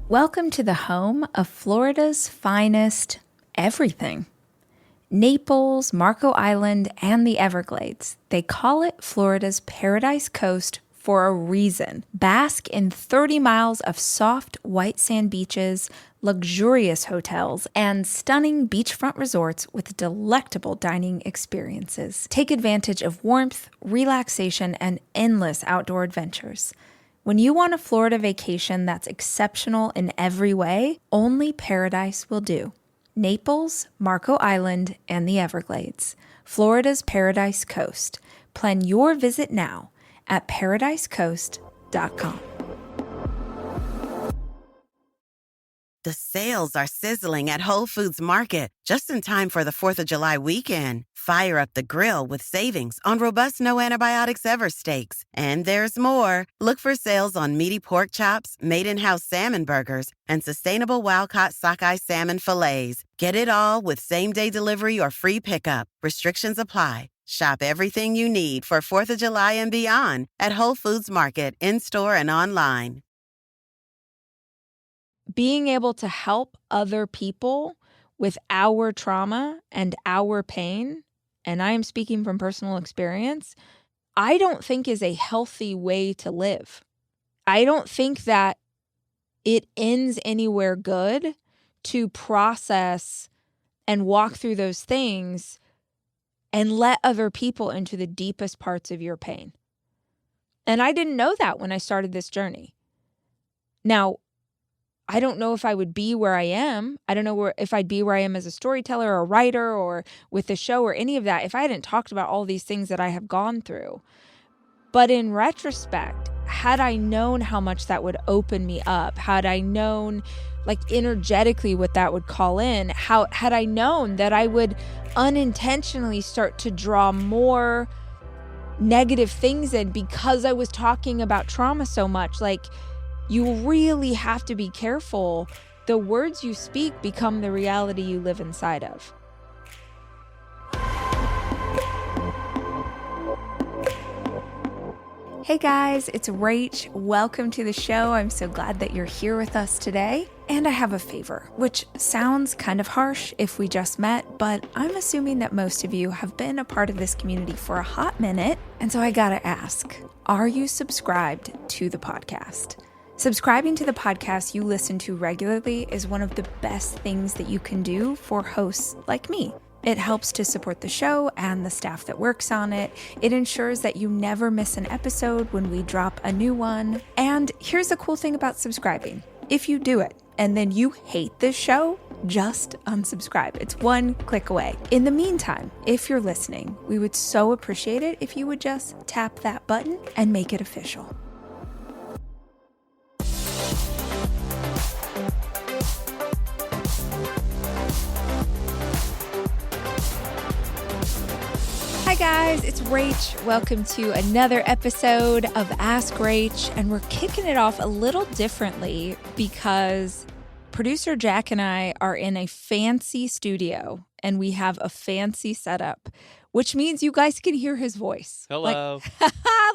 Welcome to the home of Florida's finest everything. Naples, Marco Island, and the Everglades. They call it Florida's Paradise Coast for a reason. Bask in 30 miles of soft white sand beaches, luxurious hotels, and stunning beachfront resorts with delectable dining experiences. Take advantage of warmth, relaxation, and endless outdoor adventures. When you want a Florida vacation that's exceptional in every way, only Paradise will do. Naples, Marco Island, and the Everglades. Florida's Paradise Coast. Plan your visit now at paradisecoast.com. The sales are sizzling at Whole Foods Market, just in time for the 4th of July weekend. Fire up the grill with savings on robust no antibiotics ever steaks. And there's more. Look for sales on meaty pork chops, made-in-house salmon burgers, and sustainable wild-caught sockeye salmon fillets. Get it all with same-day delivery or free pickup. Restrictions apply. Shop everything you need for 4th of July and beyond at Whole Foods Market, in-store and online. Being able to help other people with our trauma and our pain, and I am speaking from personal experience, I don't think is a healthy way to live. I don't think that it ends anywhere good to process and walk through those things and let other people into the deepest parts of your pain. And I didn't know that when I started this journey. Now, I don't know if I would be where I am. I don't know if I'd be where I am as a storyteller or a writer or with the show or any of that if I hadn't talked about all these things that I have gone through. But in retrospect, had I known how much that would open me up, had I known like energetically what that would call in, had I known that I would unintentionally start to draw more negative things in because I was talking about trauma so much, like, you really have to be careful. The words you speak become the reality you live inside of. Hey guys, it's Rach. Welcome to the show. I'm so glad that you're here with us today. And I have a favor, which sounds kind of harsh if we just met, but I'm assuming that most of you have been a part of this community for a hot minute. And so I gotta ask, are you subscribed to the podcast? Subscribing to the podcast you listen to regularly is one of the best things that you can do for hosts like me. It helps to support the show and the staff that works on it. It ensures that you never miss an episode when we drop a new one. And here's the cool thing about subscribing. If you do it and then you hate this show, just unsubscribe. It's one click away. In the meantime, if you're listening, we would so appreciate it if you would just tap that button and make it official. Hi guys, it's Rach. Welcome to another episode of Ask Rach, and we're kicking it off a little differently because producer Jack and I are in a fancy studio and we have a fancy setup, which means you guys can hear his voice. Hello.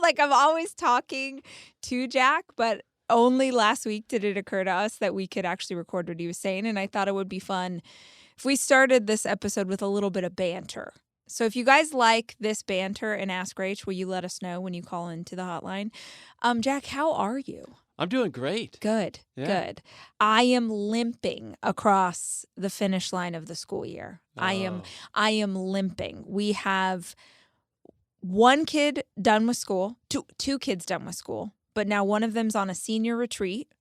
Like I'm always talking to Jack, but only last week did it occur to us that we could actually record what he was saying, and I thought it would be fun if we started this episode with a little bit of banter. So if you guys like this banter and Ask Rach, will you let us know when you call into the hotline? Jack, how are you? I'm doing great. Good, good. I am limping across the finish line of the school year. Oh. I am limping. We have one kid done with school, two kids done with school, but now one of them's on a senior retreat.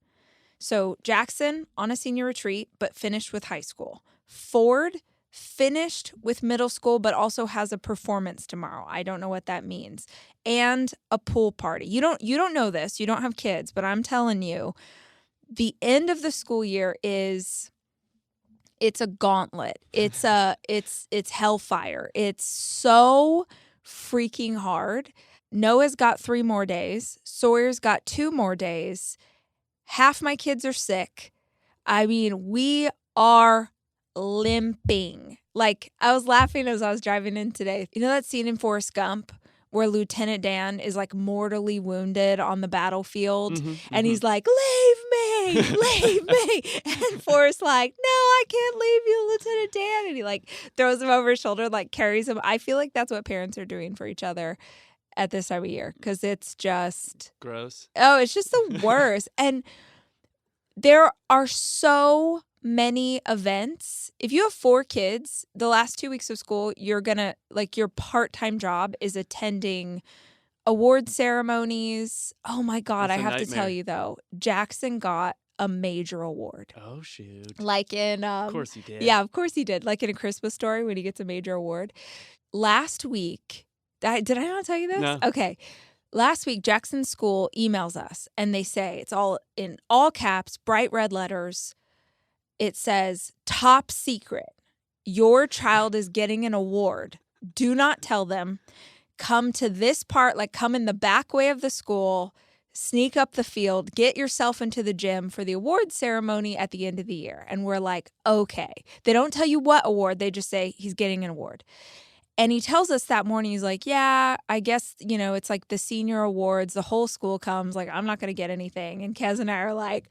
So Jackson on a senior retreat, but finished with high school. Ford finished with middle school, but also has a performance tomorrow. I don't know what that means. And a pool party. You don't know this. You don't have kids, but I'm telling you, the end of the school year it's a gauntlet. It's hellfire. It's so freaking hard. Noah's got 3 more days. Sawyer's got 2 more days. Half my kids are sick. I mean, we are limping. Like, I was laughing as I was driving in today. You know that scene in Forrest Gump where Lieutenant Dan is like mortally wounded on the battlefield. Mm-hmm, And he's like, leave me. And Forrest's like, no, I can't leave you, Lieutenant Dan. And he like throws him over his shoulder, like carries him. I feel like that's what parents are doing for each other at this time of year, because it's just gross. Oh, it's just the worst. And there are so many events. If you have 4 kids, the last 2 weeks of school, you're gonna like your part-time job is attending award ceremonies. Oh my God, That's I a have to nightmare. tell you though, Jackson got a major award. Oh shoot. Like in Of course he did. Yeah, of course he did. Like in A Christmas Story when he gets a major award. Last week, did I not tell you this? No. Okay. Last week, Jackson's school emails us and they say, it's all in all caps, bright red letters. It says, top secret. Your child is getting an award. Do not tell them. Come to this part, like come in the back way of the school, sneak up the field, get yourself into the gym for the award ceremony at the end of the year. And we're like, okay. They don't tell you what award. They just say he's getting an award. And he tells us that morning, he's like, yeah, I guess, it's like the senior awards. The whole school comes. Like, I'm not going to get anything. And Kez and I are like,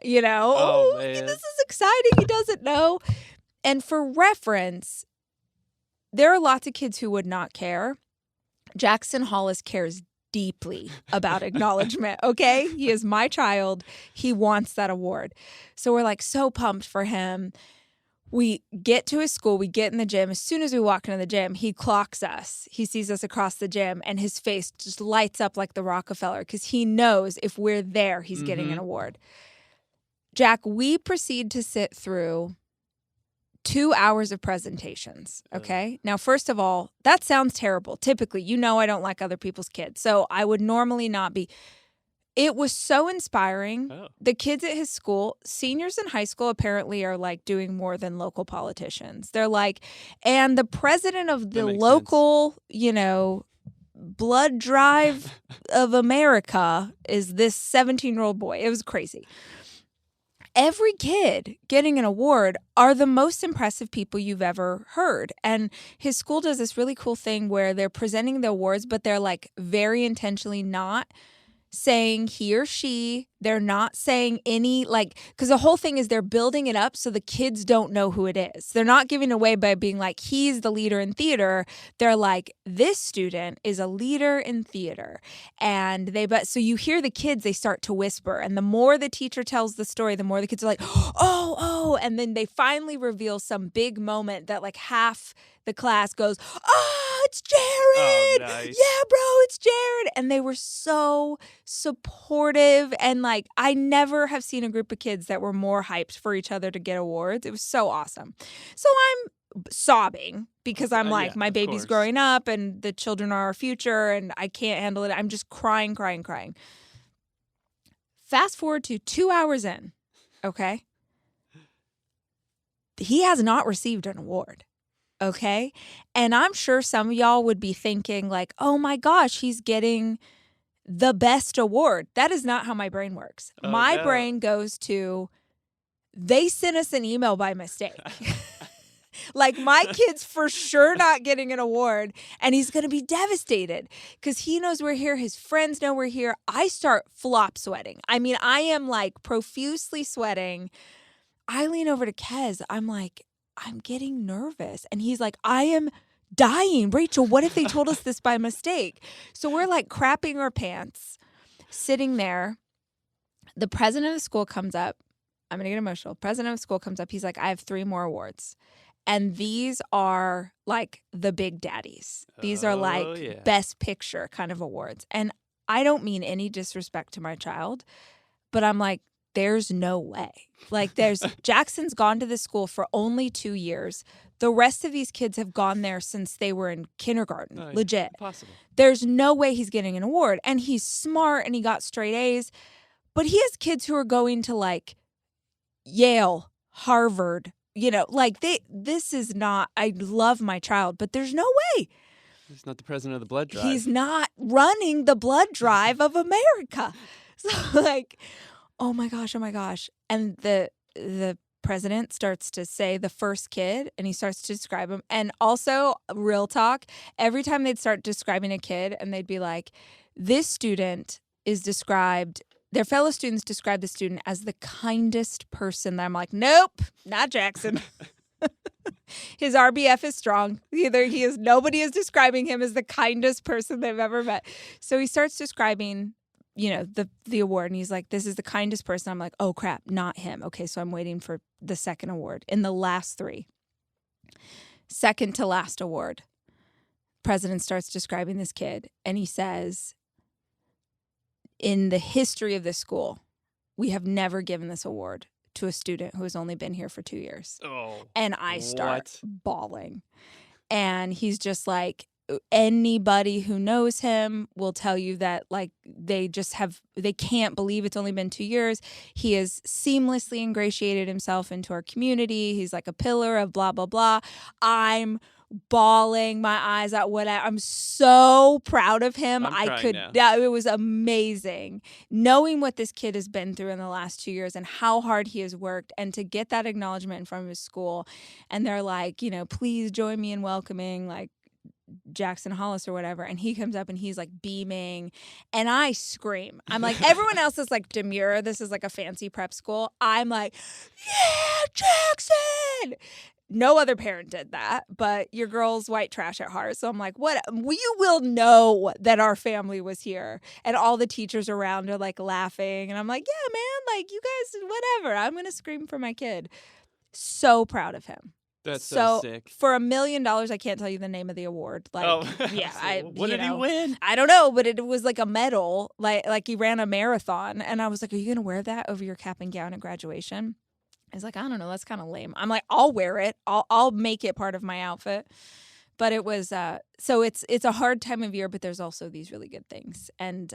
Oh, man. this is exciting. He doesn't know. And for reference, there are lots of kids who would not care. Jackson Hollis cares deeply about acknowledgement, okay? He is my child. He wants that award. So we're like so pumped for him. We get to his school, we get in the gym. As soon as we walk into the gym, he clocks us. He sees us across the gym and his face just lights up like the Rockefeller because he knows if we're there, he's getting an award. Jack, we proceed to sit through 2 hours of presentations, okay? Now, first of all, that sounds terrible. Typically, I don't like other people's kids, so I would normally not be. It was so inspiring. Oh. The kids at his school, seniors in high school apparently are like doing more than local politicians. They're like, and the president of the local, blood drive of America is this 17-year-old boy. It was crazy. Every kid getting an award are the most impressive people you've ever heard. And his school does this really cool thing where they're presenting the awards, but they're like very intentionally not saying he or she. They're not saying any, because the whole thing is they're building it up so the kids don't know who it is. They're not giving away by being like, he's the leader in theater. They're like, this student is a leader in theater. And so you hear the kids, they start to whisper. And the more the teacher tells the story, the more the kids are like, oh. And then they finally reveal some big moment that like half the class goes, oh, it's Jared. Oh, nice. Yeah, bro, it's Jared. And they were so supportive. And like, I never have seen a group of kids that were more hyped for each other to get awards. It was so awesome. So I'm sobbing because I'm like, my baby's course. growing up and the children are our future and I can't handle it. I'm just crying. Fast forward to 2 hours in, okay? He has not received an award. Okay. And I'm sure some of y'all would be thinking like, oh my gosh, he's getting the best award. That is not how my brain works. My brain goes to, they sent us an email by mistake. Like my kid's for sure not getting an award and he's going to be devastated because he knows we're here. His friends know we're here. I start flop sweating. I mean, I am like profusely sweating. I lean over to Kez. I'm like, I'm getting nervous. And he's like, I am dying. Rachel, what if they told us this by mistake? So we're like crapping our pants, sitting there. The president of the school comes up. I'm going to get emotional. President of the school comes up. He's like, I have 3 more awards. And these are like the big daddies. These are like best picture kind of awards. And I don't mean any disrespect to my child, but I'm like, there's no way. Like Jackson's gone to this school for only 2 years. The rest of these kids have gone there since they were in kindergarten. Legit. Impossible. There's no way he's getting an award. And he's smart and he got straight A's. But he has kids who are going to like Yale, Harvard, this is not, I love my child, but there's no way. He's not the president of the blood drive. He's not running the blood drive of America. So like, oh my gosh. And the president starts to say the first kid, and he starts to describe him. And also, real talk, every time they'd start describing a kid and they'd be like, this student is described, their fellow students describe the student as the kindest person. I'm like, nope, not Jackson. His RBF is strong. Nobody is describing him as the kindest person they've ever met. So he starts describing, the award, and he's like, this is the kindest person. I'm like, oh crap, not him. Okay, so I'm waiting for the second award. In the last three, second to last award, president starts describing this kid, and he says, in the history of this school, we have never given this award to a student who has only been here for 2 years. Oh, and I start bawling. And he's just like, anybody who knows him will tell you that they can't believe it's only been 2 years. He has seamlessly ingratiated himself into our community. He's like a pillar of blah, blah, blah. I'm bawling my eyes out. I'm so proud of him. It was amazing knowing what this kid has been through in the last 2 years and how hard he has worked, and to get that acknowledgement in front of his school. And they're like, please join me in welcoming Jackson Hollis or whatever. And he comes up and he's like beaming, and I scream. I'm like, everyone else is like demure. This is like a fancy prep school. I'm like, yeah, Jackson. No other parent did that, but your girl's white trash at heart. So I'm like, what? You will know that our family was here. And all the teachers around are like laughing. And I'm like, yeah, man, you guys, whatever. I'm going to scream for my kid. So proud of him. That's so sick. For $1 million, I can't tell you the name of the award. Yeah. What did he win? I don't know, but it was like a medal. Like he ran a marathon. And I was like, are you going to wear that over your cap and gown at graduation? I was like, I don't know, that's kind of lame. I'm like, I'll wear it. I'll make it part of my outfit. But it was so it's a hard time of year, but there's also these really good things. And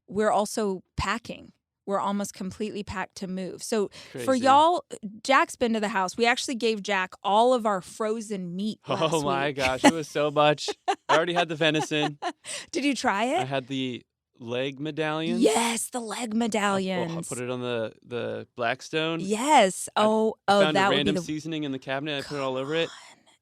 we're also packing. We're almost completely packed to move. So Crazy. For y'all, Jack's been to the house. We actually gave Jack all of our frozen meat last Oh my week. gosh, it was so much. I already had the venison. Did you try it? I had the leg medallions. Yes, the leg medallions. I put it on the Blackstone. Yes. Oh, found that a would random be the seasoning in the cabinet. I put it all over it.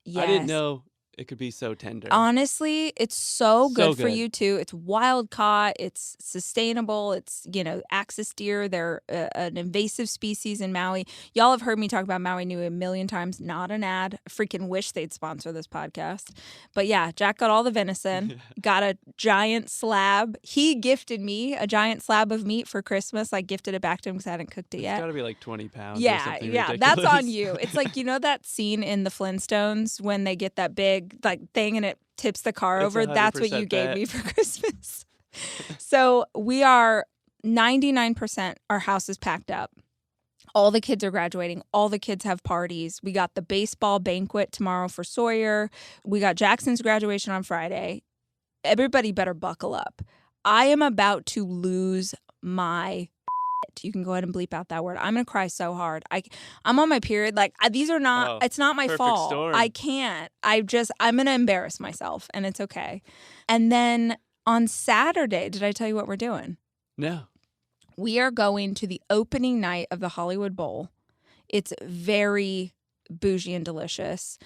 Yes. I didn't know it could be so tender. Honestly, it's so good for good. you too. It's wild caught. It's sustainable. It's, axis deer. They're an invasive species in Maui. Y'all have heard me talk about Maui Nui a million times. Not an ad. I freaking wish they'd sponsor this podcast. But yeah, Jack got all the venison, got a giant slab. He gifted me a giant slab of meat for Christmas. I gifted it back to him because I hadn't cooked it yet. It's got to be like 20 pounds or Yeah, something yeah, ridiculous. that's on you. It's like, that scene in the Flintstones when they get that big thing and it tips the car over. That's what you gave me for Christmas. So we are 99%, our house is packed up. All the kids are graduating. All the kids have parties. We got the baseball banquet tomorrow for Sawyer. We got Jackson's graduation on Friday. Everybody better buckle up. I am about to lose my You can go ahead and bleep out that word. I'm going to cry so hard. I'm on my period. These are not, it's not my fault. Storm. I can't. I'm going to embarrass myself, and it's okay. And then on Saturday, did I tell you what we're doing? No. We are going to the opening night of the Hollywood Bowl. It's very bougie and delicious.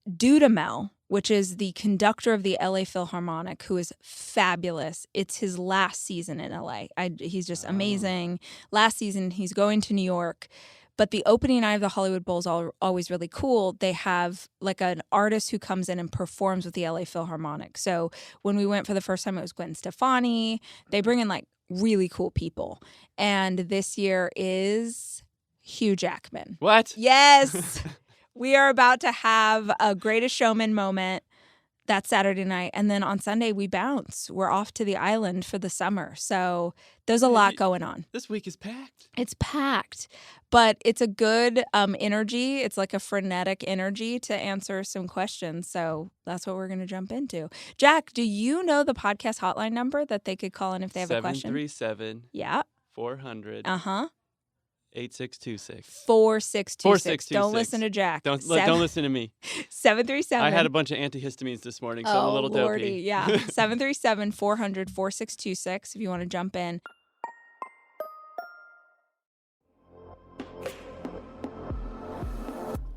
Dudamel, which is the conductor of the LA Philharmonic, who is fabulous. It's his last season in LA. He's just amazing. Last season, he's going to New York. But the opening night of the Hollywood Bowl is always really cool. They have an artist who comes in and performs with the LA Philharmonic. So when we went for the first time, it was Gwen Stefani. They bring in really cool people. And this year is Hugh Jackman. What? Yes. We are about to have a Greatest Showman moment that Saturday night. And then on Sunday, we bounce. We're off to the island for the summer. So there's a lot going on. This week is packed. It's packed. But it's a good energy. It's like a frenetic energy to answer some questions. So that's what we're going to jump into. Jack, do you know the podcast hotline number that they could call in if they have a question? 737 Yeah. 400 Uh-huh. 8626. 4626. Don't listen to Jack. Don't listen to me. 737. I had a bunch of antihistamines this morning, so I'm a little Lordy. dopey. Yeah. 737 400 4626 if you want to jump in.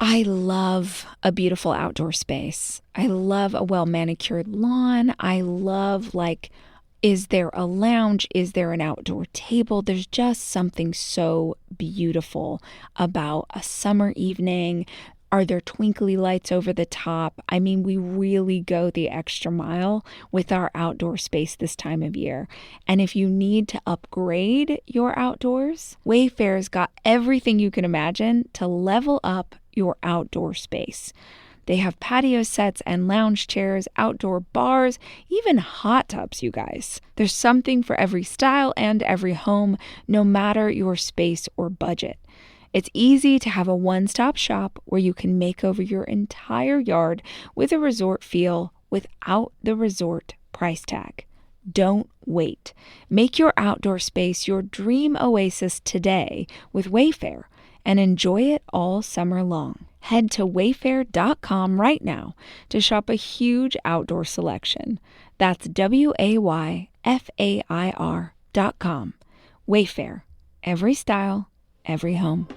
I love a beautiful outdoor space. I love a well-manicured lawn. I love, is there a lounge? Is there an outdoor table? There's just something so beautiful about a summer evening. Are there twinkly lights over the top? I mean, we really go the extra mile with our outdoor space this time of year. And if you need to upgrade your outdoors, Wayfair's got everything you can imagine to level up your outdoor space. They have patio sets and lounge chairs, outdoor bars, even hot tubs, you guys. There's something for every style and every home, no matter your space or budget. It's easy to have a one-stop shop where you can make over your entire yard with a resort feel without the resort price tag. Don't wait. Make your outdoor space your dream oasis today with Wayfair and enjoy it all summer long. Head to wayfair.com right now to shop a huge outdoor selection. That's WAYFAIR.com. Wayfair. Every style, every home.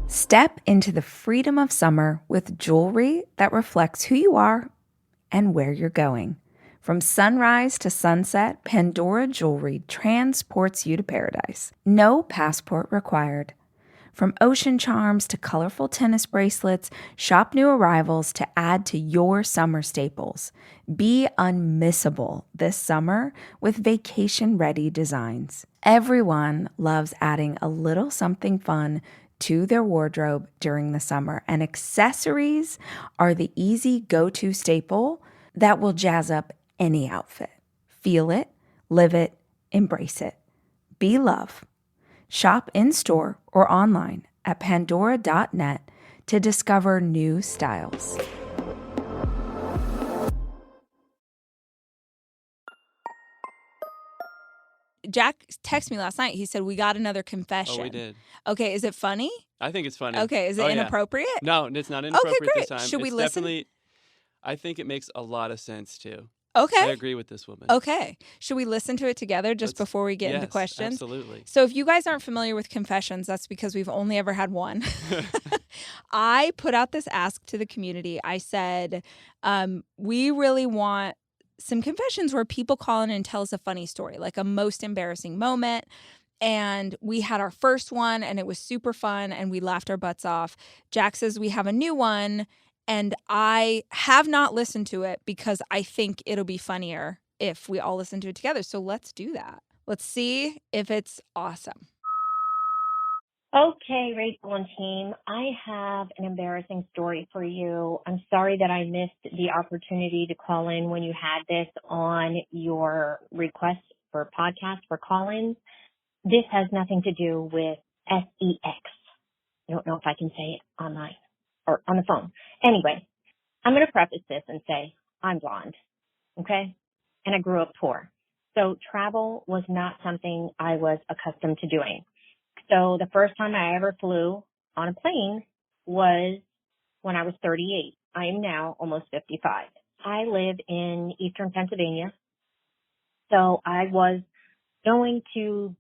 Step into the freedom of summer with jewelry that reflects who you are and where you're going. From sunrise to sunset, Pandora Jewelry transports you to paradise. No passport required. From ocean charms to colorful tennis bracelets, shop new arrivals to add to your summer staples. Be unmissable this summer with vacation-ready designs. Everyone loves adding a little something fun to their wardrobe during the summer, and accessories are the easy go-to staple that will jazz up any outfit. Feel it, live it, embrace it. Be love. Shop in-store or online at pandora.net to discover new styles. Jack texted me last night. He said, we got another confession. Oh, we did. Okay, is it funny? I think it's funny. Okay, is it inappropriate? Yeah. No, it's not inappropriate great. this time. Should we listen? Definitely, I think it makes a lot of sense, too. Okay. I agree with this woman. Okay. Should we listen to it together before we get into questions? Absolutely. So if you guys aren't familiar with confessions, that's because we've only ever had one. I put out this ask to the community. I said, we really want some confessions where people call in and tell us a funny story, like a most embarrassing moment. And we had our first one and it was super fun and we laughed our butts off. Jack says we have a new one. And I have not listened to it because I think it'll be funnier if we all listen to it together. So let's do that. Let's see if it's awesome. Okay, Rachel and team, I have an embarrassing story for you. I'm sorry that I missed the opportunity to call in when you had this on your request for podcast for call-ins. This has nothing to do with sex. I don't know if I can say it online or on the phone. Anyway, I'm going to preface this and say I'm blonde, okay? And I grew up poor. So travel was not something I was accustomed to doing. So the first time I ever flew on a plane was when I was 38. I am now almost 55. I live in eastern Pennsylvania. So I was going to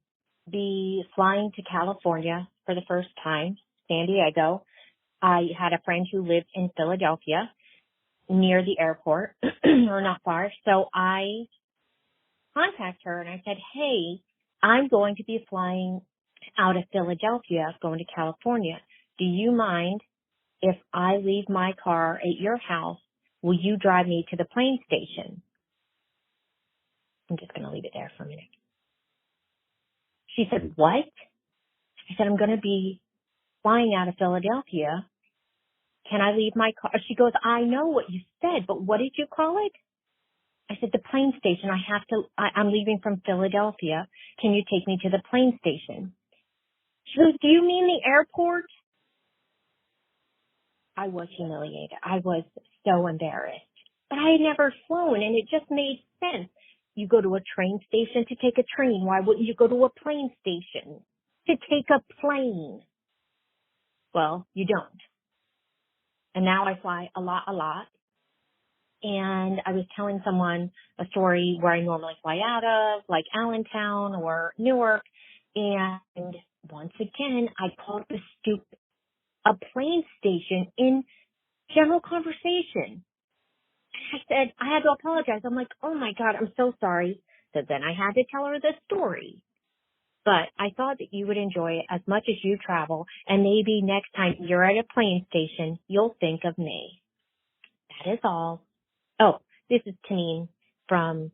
be flying to California for the first time, San Diego. I had a friend who lived in Philadelphia near the airport or not far. So I contacted her and I said, hey, I'm going to be flying out of Philadelphia going to California. Do you mind if I leave my car at your house? Will you drive me to the plane station? I'm just going to leave it there for a minute. She said, what? I said, I'm going to be flying out of Philadelphia. Can I leave my car? She goes, I know what you said, but what did you call it? I said, the plane station. I'm leaving from Philadelphia. Can you take me to the plane station? She goes, do you mean the airport? I was humiliated. I was so embarrassed. But I had never flown, and it just made sense. You go to a train station to take a train. Why wouldn't you go to a plane station to take a plane? Well, you don't. And now I fly a lot. and I was telling someone a story where I normally fly out of, like Allentown or Newark. And once again, I called a plane station in general conversation. I said, I had to apologize. I'm like, oh my God, I'm so sorry. So then I had to tell her the story. But I thought that you would enjoy it as much as you travel, and maybe next time you're at a plane station, you'll think of me. That is all. Oh, this is Tanine from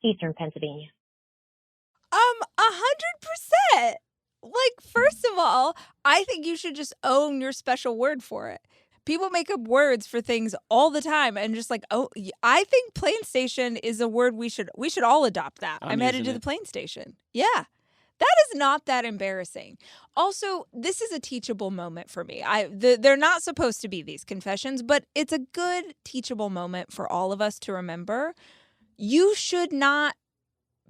Eastern Pennsylvania. 100%. Like, first of all, I think you should just own your special word for it. People make up words for things all the time, and just like, oh, I think plane station is a word we should all adopt that. I'm headed to the plane station. Yeah. That is not that embarrassing. Also, this is a teachable moment for me. They're not supposed to be these confessions, but it's a good teachable moment for all of us to remember. You should not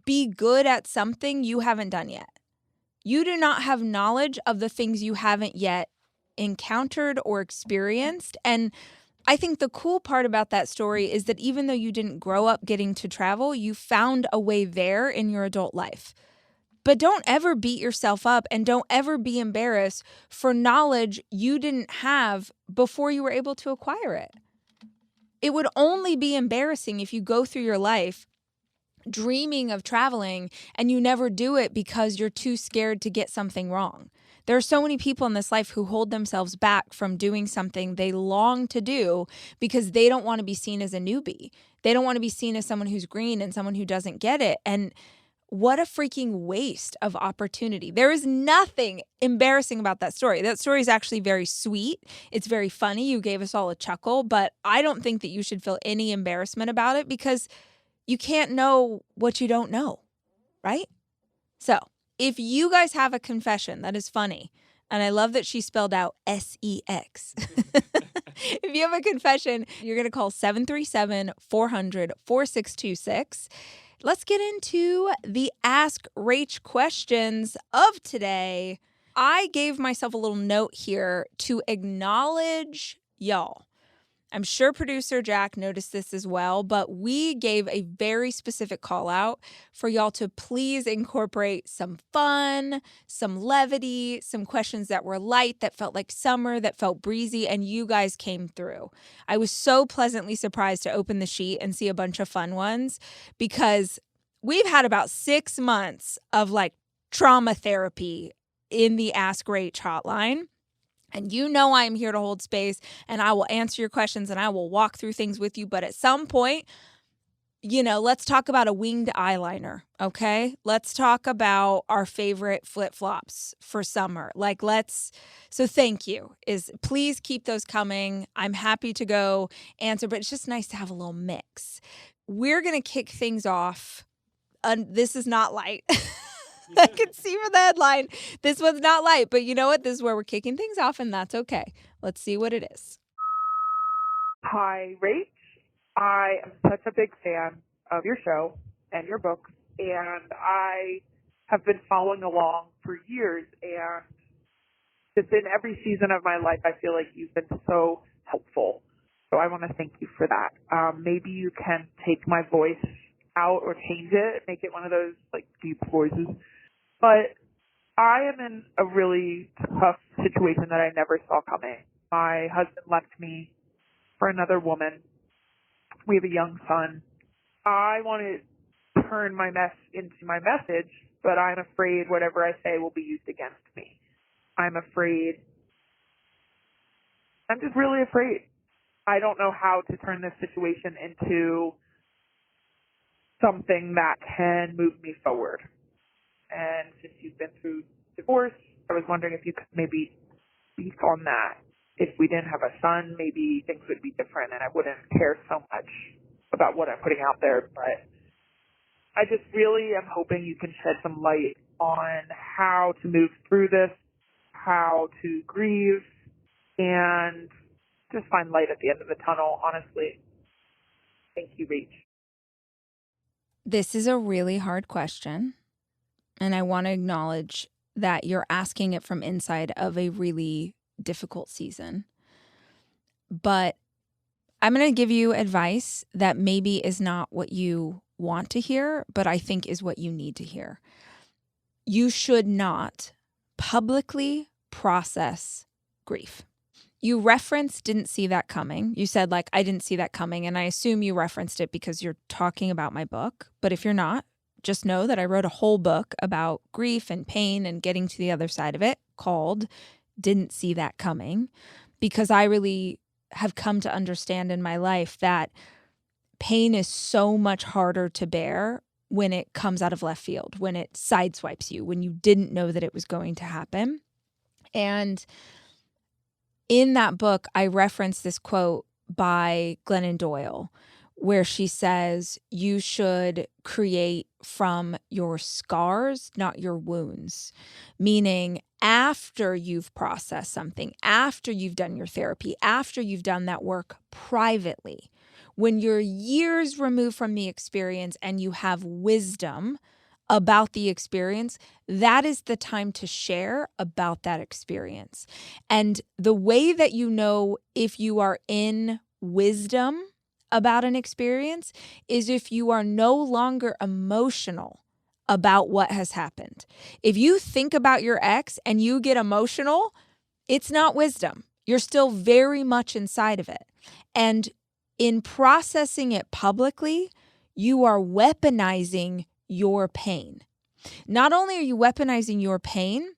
be good at something you haven't done yet. You do not have knowledge of the things you haven't yet encountered or experienced. And I think the cool part about that story is that even though you didn't grow up getting to travel, you found a way there in your adult life. But don't ever beat yourself up, and don't ever be embarrassed for knowledge you didn't have before you were able to acquire it. It would only be embarrassing if you go through your life dreaming of traveling and you never do it because you're too scared to get something wrong. There are so many people in this life who hold themselves back from doing something they long to do because they don't want to be seen as a newbie. They don't want to be seen as someone who's green and someone who doesn't get it. And what a freaking waste of opportunity. There is nothing embarrassing about that story. That story is actually very sweet. It's very funny. You gave us all a chuckle, but I don't think that you should feel any embarrassment about it because you can't know what you don't know, right? So if you guys have a confession that is funny, and I love that she spelled out S-E-X. If you have a confession, you're going to call 737-400-4626. Let's get into the Ask Rach questions of today. I gave myself a little note here to acknowledge y'all. I'm sure producer Jack noticed this as well, but we gave a very specific call out for y'all to please incorporate some fun, some levity, some questions that were light, that felt like summer, that felt breezy, and you guys came through. I was so pleasantly surprised to open the sheet and see a bunch of fun ones because we've had about 6 months of like trauma therapy in the Ask Rach hotline. And you know I'm here to hold space, and I will answer your questions, and I will walk through things with you. But at some point, let's talk about a winged eyeliner, okay? Let's talk about our favorite flip-flops for summer. So thank you. Please keep those coming. I'm happy to go answer, but it's just nice to have a little mix. We're going to kick things off. This is not light. I can see from the headline, this one's not light, but you know what? This is where we're kicking things off, and that's okay. Let's see what it is. Hi, Rach. I am such a big fan of your show and your books, and I have been following along for years, and just in every season of my life, I feel like you've been so helpful. So I want to thank you for that. Maybe you can take my voice out or change it, make it one of those like deep voices. But I am in a really tough situation that I never saw coming. My husband left me for another woman. We have a young son. I want to turn my mess into my message, but I'm afraid whatever I say will be used against me. I'm just really afraid. I don't know how to turn this situation into something that can move me forward. And since you've been through divorce, I was wondering if you could maybe speak on that. If we didn't have a son, maybe things would be different and I wouldn't care so much about what I'm putting out there. But I just really am hoping you can shed some light on how to move through this, how to grieve, and just find light at the end of the tunnel, honestly. Thank you, Rach. This is a really hard question, and I want to acknowledge that you're asking it from inside of a really difficult season. But I'm going to give you advice that maybe is not what you want to hear, but I think is what you need to hear. You should not publicly process grief. You referenced didn't see that coming. You said, like, I didn't see that coming. And I assume you referenced it because you're talking about my book. But if you're not, just know that I wrote a whole book about grief and pain and getting to the other side of it called Didn't See That Coming, because I really have come to understand in my life that pain is so much harder to bear when it comes out of left field, when it sideswipes you, when you didn't know that it was going to happen. And in that book, I reference this quote by Glennon Doyle, where she says, you should create from your scars, not your wounds. Meaning, after you've processed something, after you've done your therapy, after you've done that work privately, when you're years removed from the experience and you have wisdom about the experience, that is the time to share about that experience. And the way that you know if you are in wisdom about an experience is if you are no longer emotional about what has happened. If you think about your ex and you get emotional, it's not wisdom. You're still very much inside of it. And in processing it publicly, you are weaponizing your pain. Not only are you weaponizing your pain,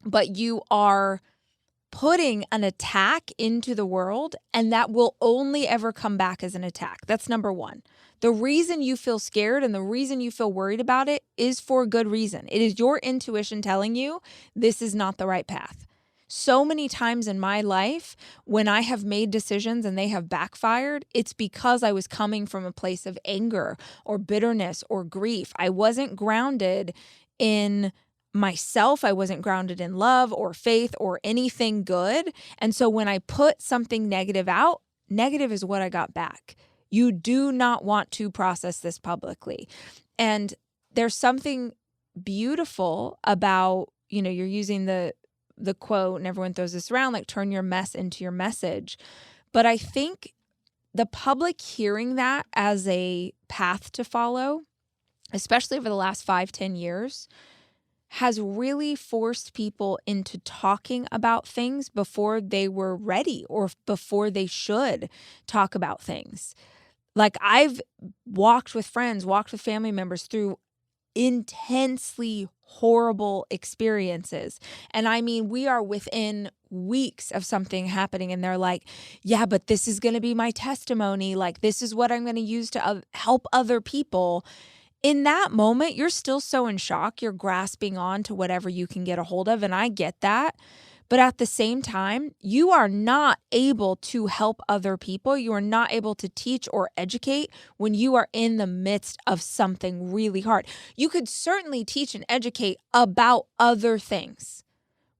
but you are putting an attack into the world, and that will only ever come back as an attack. That's number one. The reason you feel scared and the reason you feel worried about it is for a good reason. It is your intuition telling you this is not the right path. So many times in my life, when I have made decisions and they have backfired, it's because I was coming from a place of anger or bitterness or grief. I wasn't grounded in myself. I wasn't grounded in love or faith or anything good. And so when I put something negative out, negative is what I got back. You do not want to process this publicly. And there's something beautiful about, you're using the quote, and everyone throws this around, like, turn your mess into your message. But I think the public hearing that as a path to follow, especially over the last 5-10 years, has really forced people into talking about things before they were ready or before they should talk about things. Like, I've walked with friends, walked with family members through intensely horrible experiences. And I mean, we are within weeks of something happening and they're like, yeah, but this is going to be my testimony. Like, this is what I'm going to use to help other people. In that moment, you're still so in shock. You're grasping on to whatever you can get a hold of. And I get that. But at the same time, you are not able to help other people. You are not able to teach or educate when you are in the midst of something really hard. You could certainly teach and educate about other things,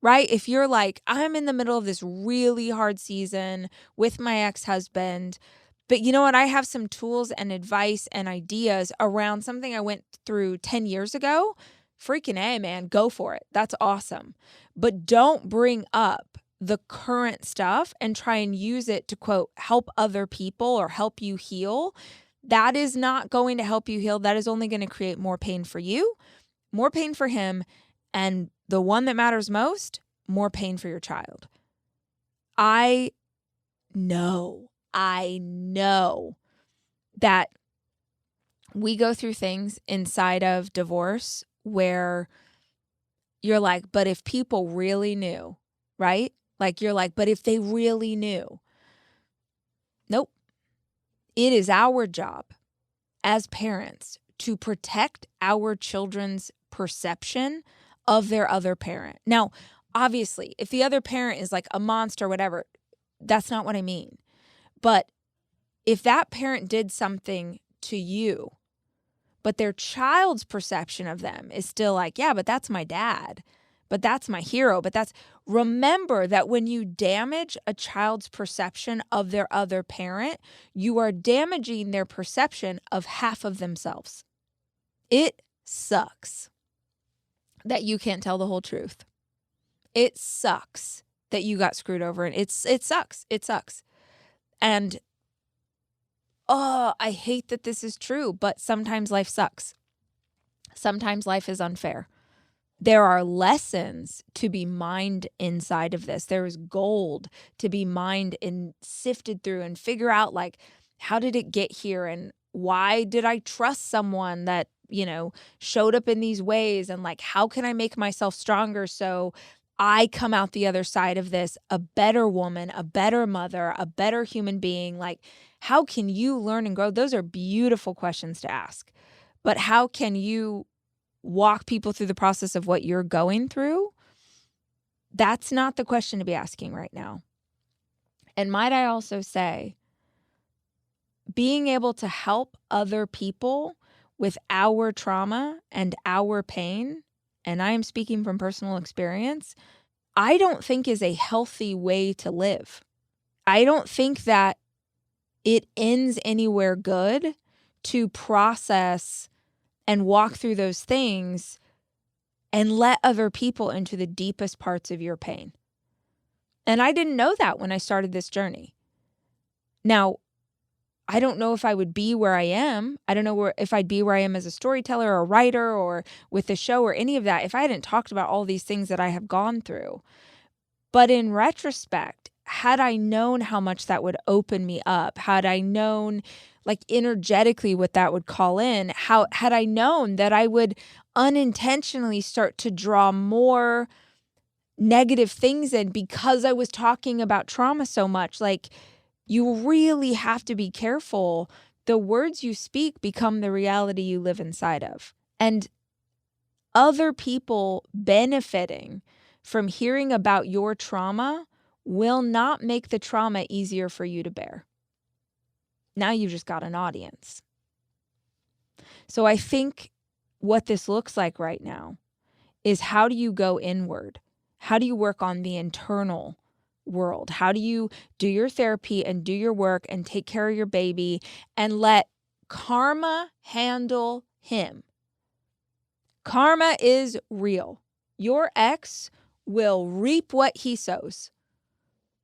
right? If you're like, I'm in the middle of this really hard season with my ex-husband, but you know what? I have some tools and advice and ideas around something I went through 10 years ago. Freaking A, man, go for it. That's awesome. But don't bring up the current stuff and try and use it to, quote, help other people or help you heal. That is not going to help you heal. That is only going to create more pain for you, more pain for him, and the one that matters most, more pain for your child. I know that we go through things inside of divorce where you're like, but if people really knew, right? Like, you're like, but if they really knew. Nope. It is our job as parents to protect our children's perception of their other parent. Now, obviously, if the other parent is like a monster or whatever, that's not what I mean. But if that parent did something to you, but their child's perception of them is still like, yeah, but that's my dad, but that's my hero, remember that when you damage a child's perception of their other parent, you are damaging their perception of half of themselves. It sucks that you can't tell the whole truth. It sucks that you got screwed over, and it sucks. It sucks. And oh, I hate that this is true, but sometimes life sucks. Sometimes life is unfair. There are lessons to be mined inside of this. There is gold to be mined and sifted through and figure out, like, how did it get here? And why did I trust someone that, showed up in these ways? And like, how can I make myself stronger so I come out the other side of this a better woman, a better mother, a better human being? Like, how can you learn and grow? Those are beautiful questions to ask. But how can you walk people through the process of what you're going through? That's not the question to be asking right now. And might I also say, being able to help other people with our trauma and our pain, and I am speaking from personal experience, I don't think is a healthy way to live. I don't think that it ends anywhere good to process and walk through those things and let other people into the deepest parts of your pain. And I didn't know that when I started this journey. Now, I don't know if I would be where I am. I don't know if I'd be where I am as a storyteller or a writer or with the show or any of that if I hadn't talked about all these things that I have gone through. But in retrospect, had I known how much that would open me up, had I known like energetically what that would call in, had I known that I would unintentionally start to draw more negative things in because I was talking about trauma so much, like, you really have to be careful. The words you speak become the reality you live inside of. And other people benefiting from hearing about your trauma will not make the trauma easier for you to bear. Now you've just got an audience. So I think what this looks like right now is, how do you go inward? How do you work on the internal world? How do you do your therapy and do your work and take care of your baby and let karma handle him? Karma is real. Your ex will reap what he sows.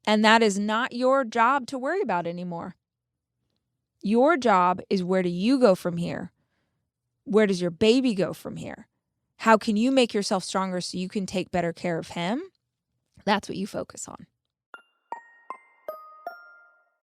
And that is not your job to worry about anymore. Your job is, where do you go from here? Where does your baby go from here? How can you make yourself stronger so you can take better care of him? That's what you focus on.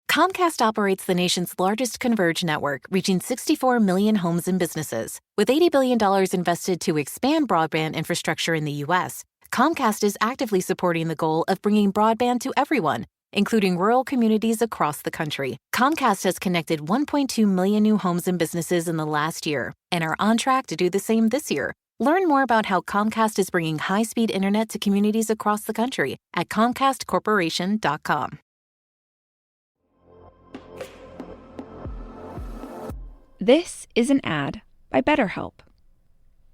Comcast operates the nation's largest converged network, reaching 64 million homes and businesses. With $80 billion invested to expand broadband infrastructure in the U.S., Comcast is actively supporting the goal of bringing broadband to everyone, including rural communities across the country. Comcast has connected 1.2 million new homes and businesses in the last year and are on track to do the same this year. Learn more about how Comcast is bringing high-speed internet to communities across the country at ComcastCorporation.com. This is an ad by BetterHelp.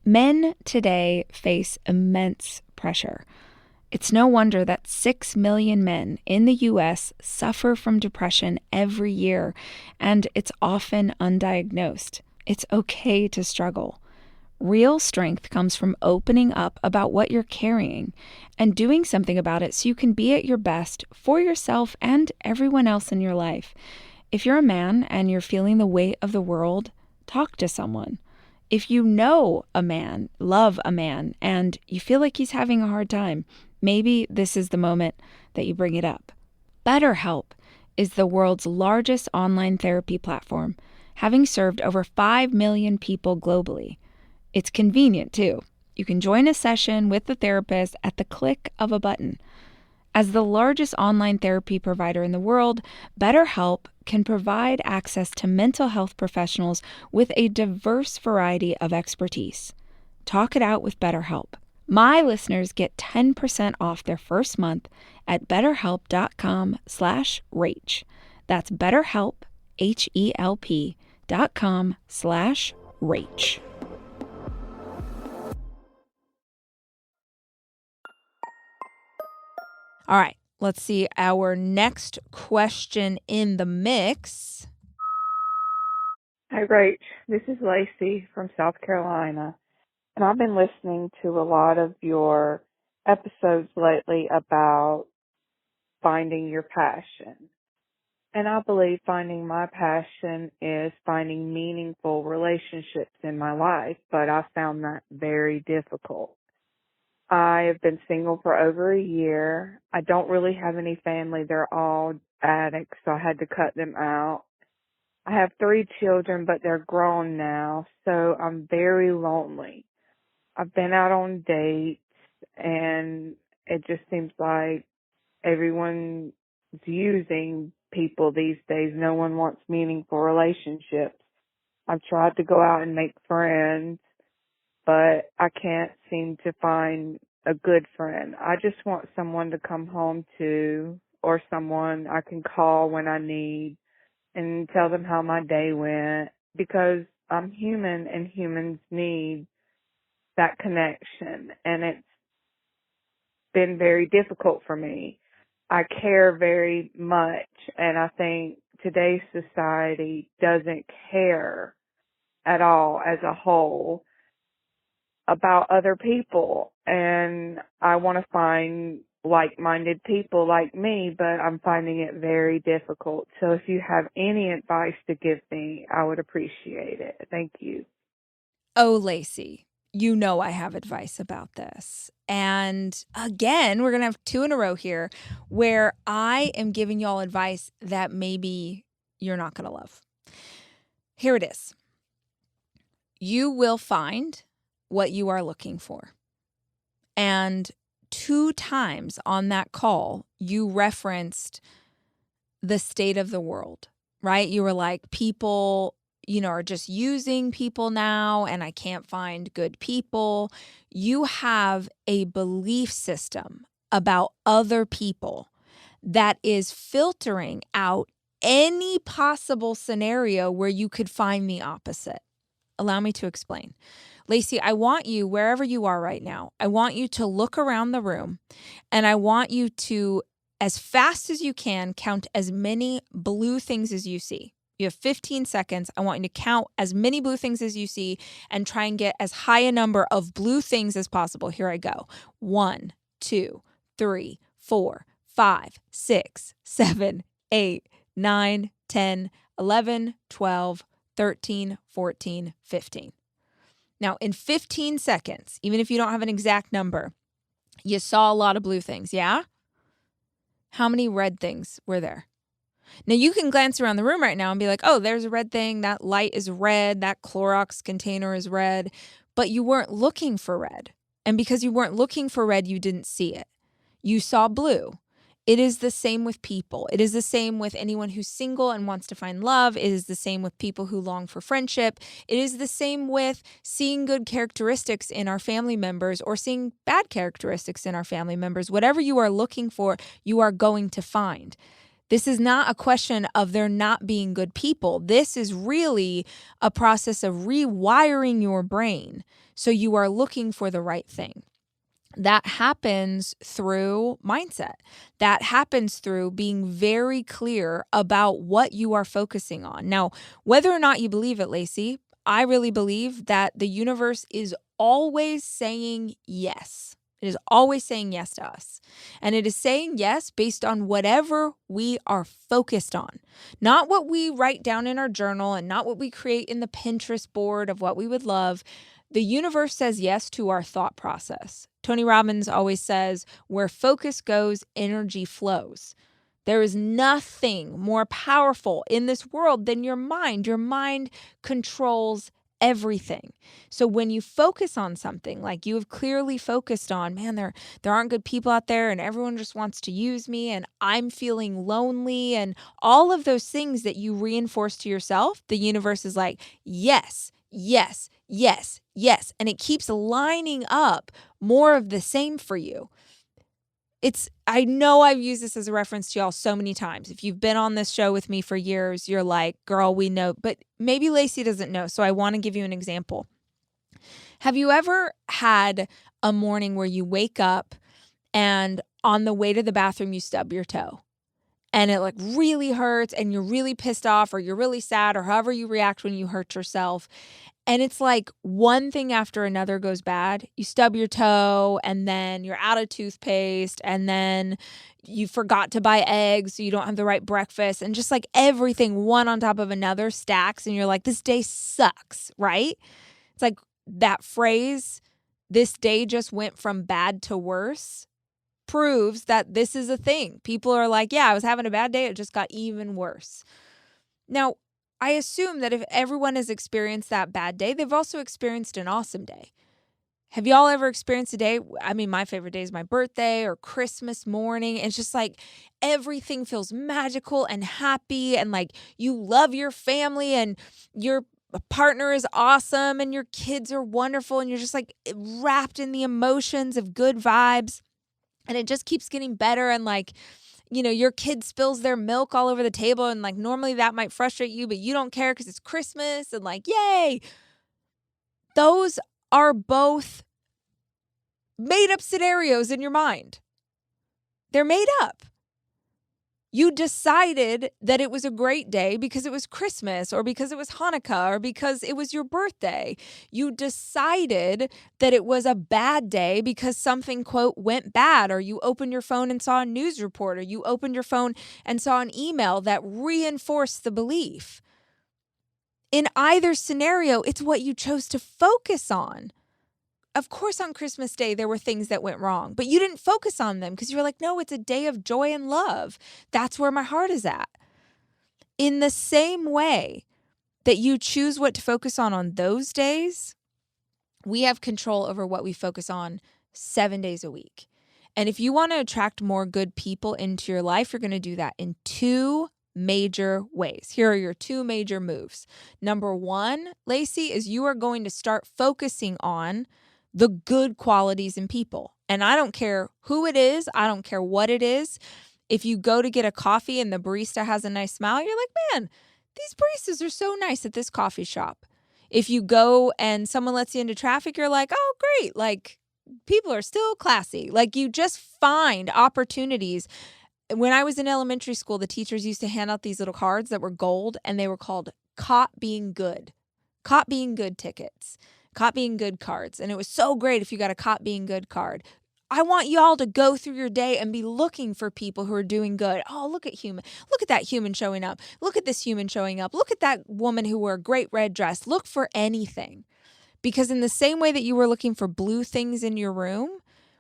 Men today face immense pressure. It's no wonder that 6 million men in the U.S. suffer from depression every year, and it's often undiagnosed. It's okay to struggle. Real strength comes from opening up about what you're carrying and doing something about it so you can be at your best for yourself and everyone else in your life. If you're a man and you're feeling the weight of the world, talk to someone. If you know a man, love a man, and you feel like he's having a hard time, maybe this is the moment that you bring it up. BetterHelp is the world's largest online therapy platform, having served over 5 million people globally. It's convenient, too. You can join a session with the therapist at the click of a button. As the largest online therapy provider in the world, BetterHelp can provide access to mental health professionals with a diverse variety of expertise. Talk it out with BetterHelp. My listeners get 10% off their first month at betterhelp.com/Rach. That's BetterHelp, HELP.com/Rach. All right, let's see our next question in the mix. Hi, Rach. This is Lacey from South Carolina, and I've been listening to a lot of your episodes lately about finding your passion. And I believe finding my passion is finding meaningful relationships in my life, but I found that very difficult. I have been single for over a year. I don't really have any family. They're all addicts, so I had to cut them out. I have 3 children, but they're grown now, so I'm very lonely. I've been out on dates, and it just seems like everyone's using people these days. No one wants meaningful relationships. I've tried to go out and make friends, but I can't seem to find a good friend. I just want someone to come home to, or someone I can call when I need and tell them how my day went, because I'm human and humans need that connection, and it's been very difficult for me. I care very much, and I think today's society doesn't care at all as a whole about other people, and I want to find like-minded people like me, but I'm finding it very difficult. So if you have any advice to give me, I would appreciate it. Thank you. Oh, Lacey, you know I have advice about this. And again, we're going to have 2 in a row here where I am giving y'all advice that maybe you're not going to love. Here it is. You will find what you are looking for. And 2 times on that call, you referenced the state of the world, right? You were like, people, are just using people now, and I can't find good people. You have a belief system about other people that is filtering out any possible scenario where you could find the opposite. Allow me to explain. Lacey, I want you, wherever you are right now, I want you to look around the room, and I want you to, as fast as you can, count as many blue things as you see. You have 15 seconds. I want you to count as many blue things as you see and try and get as high a number of blue things as possible. Here I go. 1, 2, 3, 4, 5, 6, 7, 8, 9, 10, 11, 12, 13, 14, 15. Now, in 15 seconds, even if you don't have an exact number, you saw a lot of blue things, yeah? How many red things were there? Now, you can glance around the room right now and be like, oh, there's a red thing. That light is red. That Clorox container is red. But you weren't looking for red. And because you weren't looking for red, you didn't see it. You saw blue. It is the same with people. It is the same with anyone who's single and wants to find love. It is the same with people who long for friendship. It is the same with seeing good characteristics in our family members or seeing bad characteristics in our family members. Whatever you are looking for, you are going to find. This is not a question of there not being good people. This is really a process of rewiring your brain so you are looking for the right thing. That happens through mindset. That happens through being very clear about what you are focusing on. Now, whether or not you believe it, Lacey, I really believe that the universe is always saying yes. It is always saying yes to us. And it is saying yes based on whatever we are focused on. Not what we write down in our journal and not what we create in the Pinterest board of what we would love. The universe says yes to our thought process. Tony Robbins always says, where focus goes, energy flows. There is nothing more powerful in this world than your mind. Your mind controls everything. So when you focus on something like you have clearly focused on, man, there aren't good people out there and everyone just wants to use me and I'm feeling lonely and all of those things that you reinforce to yourself, the universe is like, yes, yes, yes, yes. And it keeps lining up more of the same for you. I know I've used this as a reference to y'all so many times. If you've been on this show with me for years, you're like, girl, we know, but maybe Lacey doesn't know. So I want to give you an example. Have you ever had a morning where you wake up and on the way to the bathroom, you stub your toe and it like really hurts and you're really pissed off or you're really sad or however you react when you hurt yourself. And it's like one thing after another goes bad. You stub your toe, and then you're out of toothpaste, and then you forgot to buy eggs, so you don't have the right breakfast. And just like everything, one on top of another, stacks. And you're like, this day sucks, right? It's like that phrase, this day just went from bad to worse, proves that this is a thing. People are like, yeah, I was having a bad day. It just got even worse. Now, I assume that if everyone has experienced that bad day, they've also experienced an awesome day. Have y'all ever experienced a day? I mean, my favorite day is my birthday or Christmas morning. It's just like everything feels magical and happy, and like you love your family and your partner is awesome and your kids are wonderful, and you're just like wrapped in the emotions of good vibes, and it just keeps getting better. And like, you know, your kid spills their milk all over the table, and like normally that might frustrate you, but you don't care because it's Christmas, and like, yay. Those are both made up scenarios in your mind. They're made up. You decided that it was a great day because it was Christmas, or because it was Hanukkah, or because it was your birthday. You decided that it was a bad day because something, quote, went bad, or you opened your phone and saw a news report, or you opened your phone and saw an email that reinforced the belief. In either scenario, it's what you chose to focus on. Of course, on Christmas Day, there were things that went wrong, but you didn't focus on them because you were like, no, it's a day of joy and love. That's where my heart is at. In the same way that you choose what to focus on those days, we have control over what we focus on 7 days a week. And if you want to attract more good people into your life, you're going to do that in 2 major ways. Here are your 2 major moves. Number 1, Lacey, is you are going to start focusing on the good qualities in people. And I don't care who it is. I don't care what it is. If you go to get a coffee and the barista has a nice smile, you're like, man, these baristas are so nice at this coffee shop. If you go and someone lets you into traffic, you're like, oh, great. Like, people are still classy. Like, you just find opportunities. When I was in elementary school, the teachers used to hand out these little cards that were gold, and they were called Caught Being Good. Caught Being Good tickets. Caught Being Good cards. And it was so great if you got a Caught Being Good card. I want y'all to go through your day and be looking for people who are doing good. Oh, look at that human showing up. Look at this human showing up. Look at that woman who wore a great red dress. Look for anything. Because in the same way that you were looking for blue things in your room,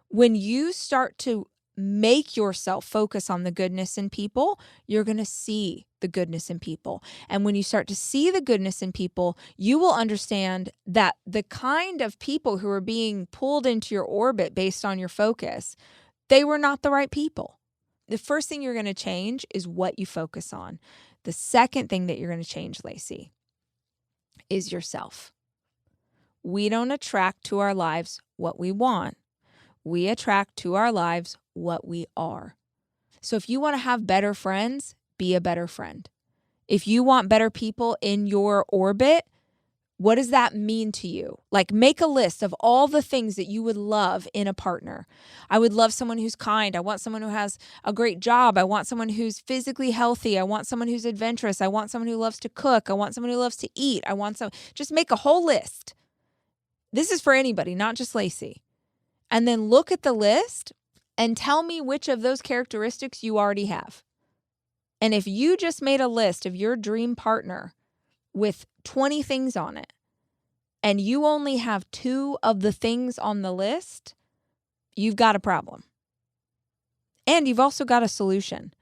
when you start to make yourself focus on the goodness in people, you're going to see the goodness in people. And when you start to see the goodness in people, you will understand that the kind of people who are being pulled into your orbit based on your focus, they were not the right people. The first thing you're going to change is what you focus on. The second thing that you're going to change, Lacey, is yourself. We don't attract to our lives what we want. We attract to our lives what we are. So if you want to have better friends, be a better friend. If you want better people in your orbit, what does that mean to you? Like, make a list of all the things that you would love in a partner. I would love someone who's kind. I want someone who has a great job. I want someone who's physically healthy. I want someone who's adventurous. I want someone who loves to cook. I want someone who loves to eat. Just make a whole list. This is for anybody, not just Lacey. And then look at the list and tell me which of those characteristics you already have. And if you just made a list of your dream partner with 20 things on it, and you only have 2 of the things on the list, you've got a problem. And you've also got a solution,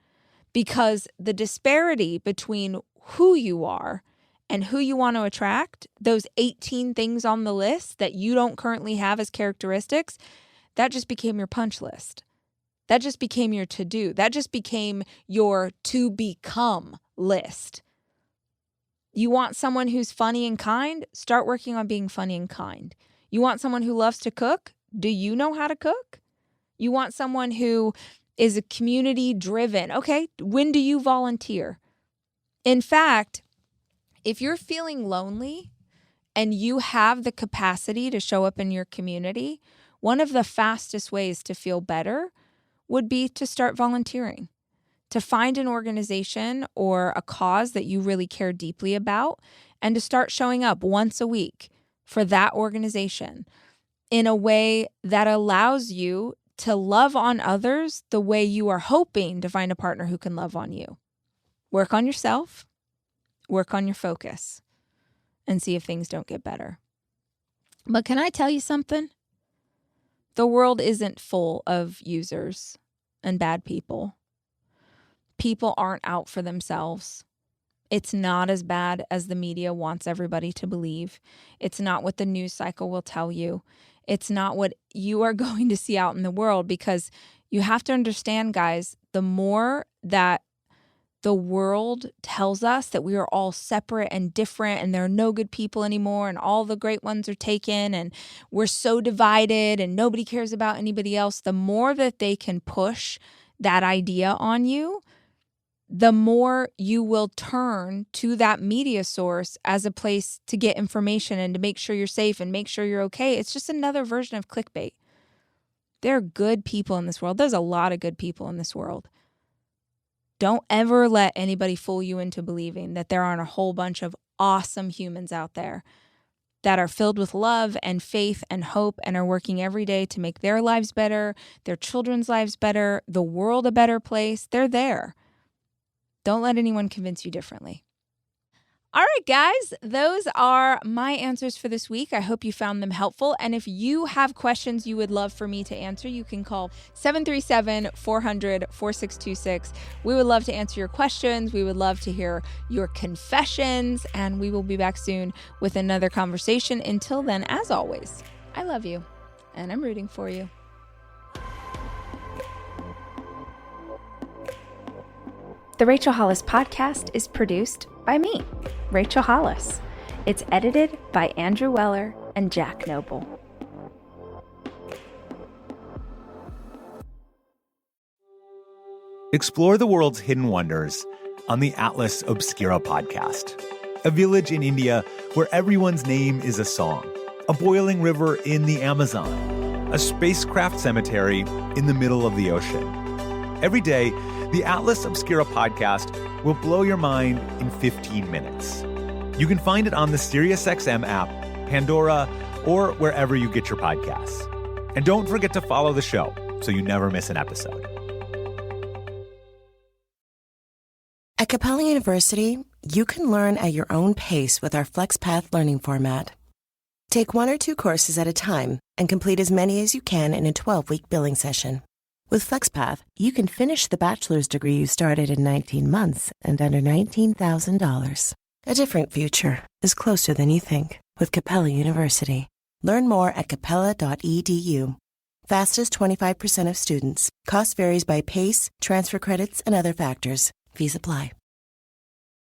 because the disparity between who you are and who you want to attract, those 18 things on the list that you don't currently have as characteristics, that just became your punch list. That just became your to-do. That just became your to-become list. You want someone who's funny and kind? Start working on being funny and kind. You want someone who loves to cook? Do you know how to cook? You want someone who is a community-driven? Okay, when do you volunteer? In fact, if you're feeling lonely and you have the capacity to show up in your community, one of the fastest ways to feel better would be to start volunteering, to find an organization or a cause that you really care deeply about, and to start showing up once a week for that organization in a way that allows you to love on others the way you are hoping to find a partner who can love on you. Work on yourself, work on your focus, and see if things don't get better. But can I tell you something? The world isn't full of users and bad people. People aren't out for themselves. It's not as bad as the media wants everybody to believe. It's not what the news cycle will tell you. It's not what you are going to see out in the world, because you have to understand, guys, the more that the world tells us that we are all separate and different and there are no good people anymore and all the great ones are taken and we're so divided and nobody cares about anybody else, the more that they can push that idea on you, the more you will turn to that media source as a place to get information and to make sure you're safe and make sure you're okay. It's just another version of clickbait. There are good people in this world. There's a lot of good people in this world. Don't ever let anybody fool you into believing that there aren't a whole bunch of awesome humans out there that are filled with love and faith and hope and are working every day to make their lives better, their children's lives better, the world a better place. They're there. Don't let anyone convince you differently. All right, guys, those are my answers for this week. I hope you found them helpful. And if you have questions you would love for me to answer, you can call 737-400-4626. We would love to answer your questions. We would love to hear your confessions. And we will be back soon with another conversation. Until then, as always, I love you and I'm rooting for you. The Rachel Hollis podcast is produced by me, Rachel Hollis. It's edited by Andrew Weller and Jack Noble. Explore the world's hidden wonders on the Atlas Obscura podcast. A village in India where everyone's name is a song. A boiling river in the Amazon. A spacecraft cemetery in the middle of the ocean. Every day, the Atlas Obscura podcast will blow your mind in 15 minutes. You can find it on the SiriusXM app, Pandora, or wherever you get your podcasts. And don't forget to follow the show so you never miss an episode. At Capella University, you can learn at your own pace with our FlexPath learning format. Take 1 or 2 courses at a time and complete as many as you can in a 12-week billing session. With FlexPath, you can finish the bachelor's degree you started in 19 months and under $19,000. A different future is closer than you think with Capella University. Learn more at capella.edu. Fastest 25% of students. Cost varies by PACE, transfer credits, and other factors. Fees apply.